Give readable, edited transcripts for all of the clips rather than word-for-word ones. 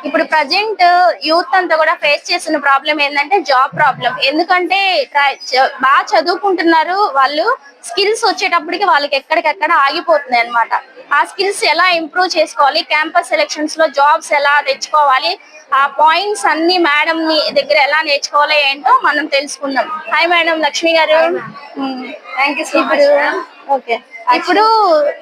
ఇప్పుడు present youth అంతా కూడా ఫేస్ చేస్తున్న ప్రాబ్లం ఏంటంటే జాబ్ ప్రాబ్లం. ఎందుకంటే బాగా చదువుకుంటున్నారు వాళ్ళు, స్కిల్స్ వచ్చేటప్పటికి వాళ్ళకి ఎక్కడికెక్కడ ఆగిపోతున్నాయి అన్నమాట. ఆ స్కిల్స్ ఎలా ఇంప్రూవ్ చేసుకోవాలి, క్యాంపస్ సెలక్షన్స్ లో జాబ్స్ ఎలా తెచ్చుకోవాలి, ఆ పాయింట్స్ అన్ని మేడం దగ్గర ఎలా నేర్చుకోవాలి ఏంటో మనం తెలుసుకుందాం. హాయ్ మేడం, లక్ష్మి గారు. Thank you so much. Okay, ఇప్పుడు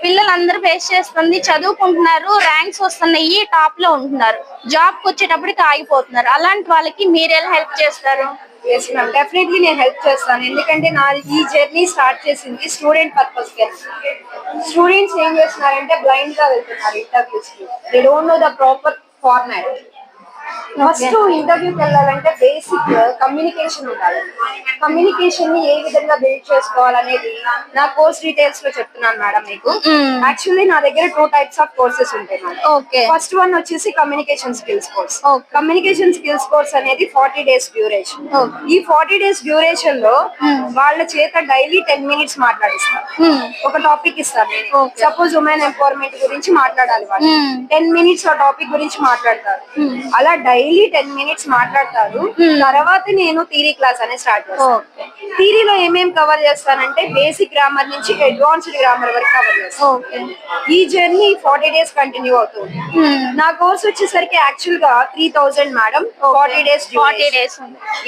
పిల్లలందరూ ఫేస్ చేస్తుంది, చదువుకుంటున్నారు, ర్యాంక్స్ వస్తున్నాయి, టాప్ లో ఉంటున్నారు, జాబ్ కి వచ్చేటప్పటికి ఆగిపోతున్నారు. అలాంటి వాళ్ళకి మీరు ఎలా హెల్ప్ చేస్తారు? ఎస్ మ్యామ్, డెఫినెట్లీ నేను హెల్ప్ చేస్తాను. ఎందుకంటే నా ఈ జర్నీ స్టార్ట్ చేసింది స్టూడెంట్ పర్పస్ కి. స్టూడెంట్స్ ఏం చేస్తున్నారంటే బ్లైండ్ గా వెళ్తున్నారు ఇంటర్వ్యూస్ కి. They don't know the proper format. First ఇంటర్వ్యూకి వెళ్ళాలంటే బేసిక్ కమ్యూనికేషన్ ఉండాలి. కమ్యూనికేషన్ ని ఏ విధంగా బిల్డ్ చేసుకోవాలనేది నా కోర్స్ డీటెయిల్స్ లో చెప్తున్నాను మేడం మీకు. యాక్చువల్లీ నా దగ్గర 2 టైప్స్ ఆఫ్ కోర్సెస్ ఉంటాయి మేడం. ఫస్ట్ వన్ వచ్చేసి communication skills course. Communication skills course అనేది 40 days డ్యూరేషన్. ఈ 40 days డ్యూరేషన్ లో వాళ్ళ చేత డైలీ 10 minutes మాట్లాడిస్తారు. ఒక టాపిక్ ఇస్తారు. సపోజ్ ఉమెన్ ఎంపవర్మెంట్ గురించి మాట్లాడాలి వాళ్ళు, 10 minutes ఆ టాపిక్ గురించి మాట్లాడతారు. అలా డైలీ 10 minutes మాట్లాడతారు. తర్వాత నేను థియరీ క్లాస్ అనేది స్టార్ట్ చేస్తాను. థియరీలో ఏమేమి కవర్ చేస్తానంటే బేసిక్ గ్రామర్ నుంచి అడ్వాన్స్డ్ గ్రామర్ వరకు కవర్ చేస్తాను. ఈ జర్నీ 40 days కంటిన్యూ అవుతుంది. నా కోర్స్ వచ్చేసరికి యాక్చువల్ గా 3000 మేడం. 40 days.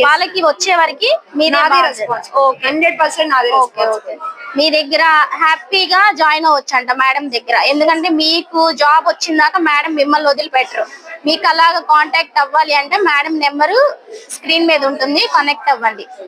వాళ్ళకి వచ్చే వరకు 100% నాది రెస్పాన్సిబిలిటీ. మీ దగ్గర హ్యాపీగా జాయిన్ అవ్వచ్చు అంట మేడం దగ్గర. ఎందుకంటే మీకు జాబ్ వచ్చిందాక మేడం మిమ్మల్ని వదిలిపెట్టరు. మీకు అలాగా కాంటాక్ట్ అవ్వాలి అంటే మేడం నెంబరు స్క్రీన్ మీద ఉంటుంది, కనెక్ట్ అవ్వండి.